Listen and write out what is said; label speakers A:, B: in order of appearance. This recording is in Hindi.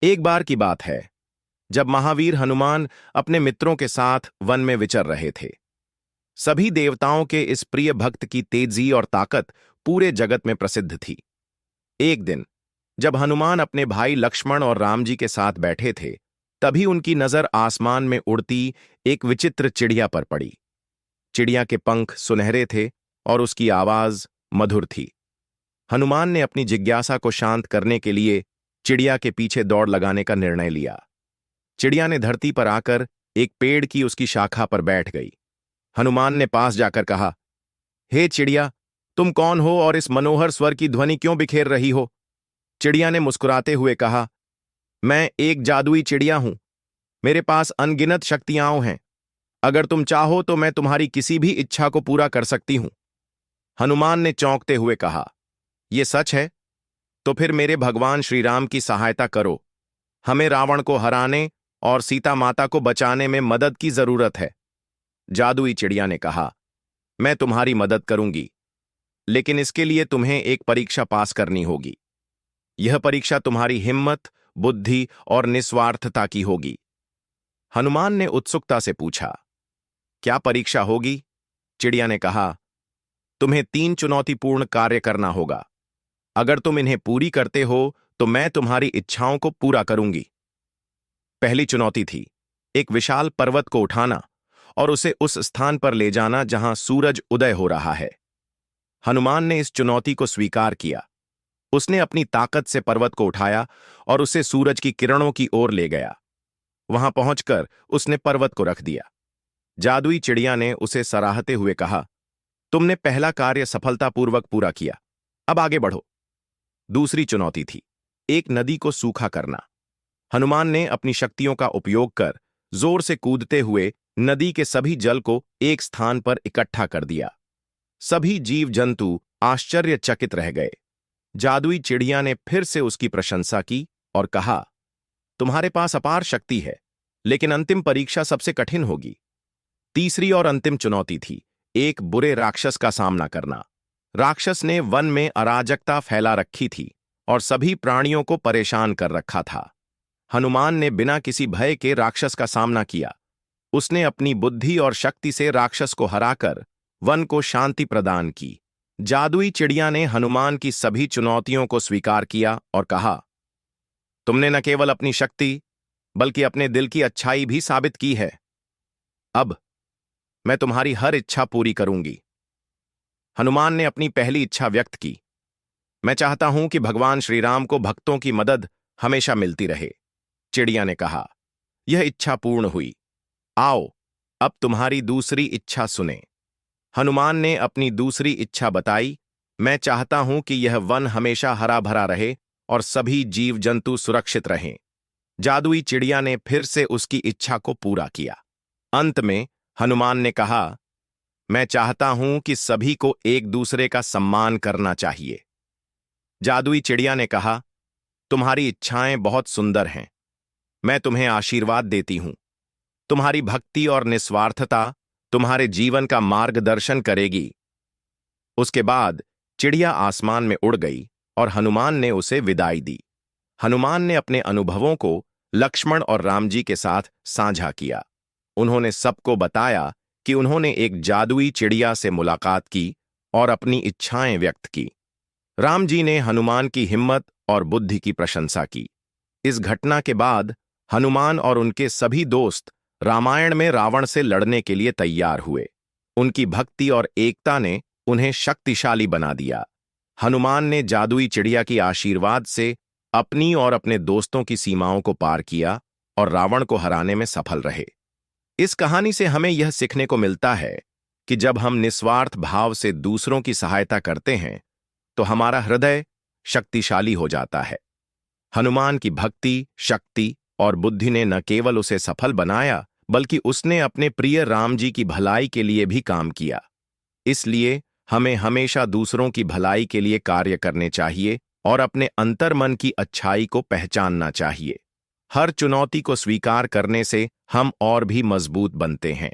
A: एक बार की बात है जब महावीर हनुमान अपने मित्रों के साथ वन में विचर रहे थे। सभी देवताओं के इस प्रिय भक्त की तेजी और ताकत पूरे जगत में प्रसिद्ध थी। एक दिन जब हनुमान अपने भाई लक्ष्मण और राम जी के साथ बैठे थे, तभी उनकी नजर आसमान में उड़ती एक विचित्र चिड़िया पर पड़ी। चिड़िया के पंख सुनहरे थे और उसकी आवाज मधुर थी। हनुमान ने अपनी जिज्ञासा को शांत करने के लिए चिड़िया के पीछे दौड़ लगाने का निर्णय लिया। चिड़िया ने धरती पर आकर एक पेड़ की उसकी शाखा पर बैठ गई। हनुमान ने पास जाकर कहा, हे चिड़िया, तुम कौन हो और इस मनोहर स्वर की ध्वनि क्यों बिखेर रही हो? चिड़िया ने मुस्कुराते हुए कहा, मैं एक जादुई चिड़िया हूं। मेरे पास अनगिनत शक्तियां हैं। अगर तुम चाहो तो मैं तुम्हारी किसी भी इच्छा को पूरा कर सकती हूं। हनुमान ने चौंकते हुए कहा, यह सच है? तो फिर मेरे भगवान श्री राम की सहायता करो। हमें रावण को हराने और सीता माता को बचाने में मदद की जरूरत है। जादुई चिड़िया ने कहा, मैं तुम्हारी मदद करूंगी, लेकिन इसके लिए तुम्हें एक परीक्षा पास करनी होगी। यह परीक्षा तुम्हारी हिम्मत, बुद्धि और निस्वार्थता की होगी। हनुमान ने उत्सुकता से पूछा, क्या परीक्षा होगी? चिड़िया ने कहा, तुम्हें 3 चुनौतीपूर्ण कार्य करना होगा। अगर तुम इन्हें पूरी करते हो तो मैं तुम्हारी इच्छाओं को पूरा करूंगी। पहली चुनौती थी एक विशाल पर्वत को उठाना और उसे उस स्थान पर ले जाना जहां सूरज उदय हो रहा है। हनुमान ने इस चुनौती को स्वीकार किया। उसने अपनी ताकत से पर्वत को उठाया और उसे सूरज की किरणों की ओर ले गया। वहां पहुंचकर उसने पर्वत को रख दिया। जादुई चिड़िया ने उसे सराहते हुए कहा, तुमने पहला कार्य सफलतापूर्वक पूरा किया, अब आगे बढ़ो। दूसरी चुनौती थी एक नदी को सूखा करना। हनुमान ने अपनी शक्तियों का उपयोग कर जोर से कूदते हुए नदी के सभी जल को एक स्थान पर इकट्ठा कर दिया। सभी जीव जंतु आश्चर्यचकित रह गए। जादुई चिड़िया ने फिर से उसकी प्रशंसा की और कहा, तुम्हारे पास अपार शक्ति है, लेकिन अंतिम परीक्षा सबसे कठिन होगी। तीसरी और अंतिम चुनौती थी एक बुरे राक्षस का सामना करना। राक्षस ने वन में अराजकता फैला रखी थी और सभी प्राणियों को परेशान कर रखा था। हनुमान ने बिना किसी भय के राक्षस का सामना किया। उसने अपनी बुद्धि और शक्ति से राक्षस को हराकर वन को शांति प्रदान की। जादुई चिड़िया ने हनुमान की सभी चुनौतियों को स्वीकार किया और कहा, तुमने न केवल अपनी शक्ति बल्कि अपने दिल की अच्छाई भी साबित की है। अब मैं तुम्हारी हर इच्छा पूरी करूंगी। हनुमान ने अपनी पहली इच्छा व्यक्त की, मैं चाहता हूं कि भगवान श्री राम को भक्तों की मदद हमेशा मिलती रहे। चिड़िया ने कहा, यह इच्छा पूर्ण हुई। आओ अब तुम्हारी दूसरी इच्छा सुने। हनुमान ने अपनी दूसरी इच्छा बताई, मैं चाहता हूं कि यह वन हमेशा हरा भरा रहे और सभी जीव जंतु सुरक्षित रहें। जादुई चिड़िया ने फिर से उसकी इच्छा को पूरा किया। अंत में हनुमान ने कहा, मैं चाहता हूं कि सभी को एक दूसरे का सम्मान करना चाहिए। जादुई चिड़िया ने कहा, तुम्हारी इच्छाएं बहुत सुंदर हैं। मैं तुम्हें आशीर्वाद देती हूं। तुम्हारी भक्ति और निस्वार्थता तुम्हारे जीवन का मार्गदर्शन करेगी। उसके बाद चिड़िया आसमान में उड़ गई और हनुमान ने उसे विदाई दी। हनुमान ने अपने अनुभवों को लक्ष्मण और राम जी के साथ साझा किया। उन्होंने सबको बताया कि उन्होंने एक जादुई चिड़िया से मुलाकात की और अपनी इच्छाएं व्यक्त की। राम जी ने हनुमान की हिम्मत और बुद्धि की प्रशंसा की। इस घटना के बाद हनुमान और उनके सभी दोस्त रामायण में रावण से लड़ने के लिए तैयार हुए। उनकी भक्ति और एकता ने उन्हें शक्तिशाली बना दिया। हनुमान ने जादुई चिड़िया की आशीर्वाद से अपनी और अपने दोस्तों की सीमाओं को पार किया और रावण को हराने में सफल रहे। इस कहानी से हमें यह सीखने को मिलता है कि जब हम निस्वार्थ भाव से दूसरों की सहायता करते हैं तो हमारा हृदय शक्तिशाली हो जाता है। हनुमान की भक्ति, शक्ति और बुद्धि ने न केवल उसे सफल बनाया, बल्कि उसने अपने प्रिय राम जी की भलाई के लिए भी काम किया। इसलिए हमें हमेशा दूसरों की भलाई के लिए कार्य करने चाहिए और अपने अंतर्मन की अच्छाई को पहचानना चाहिए। हर चुनौती को स्वीकार करने से हम और भी मजबूत बनते हैं।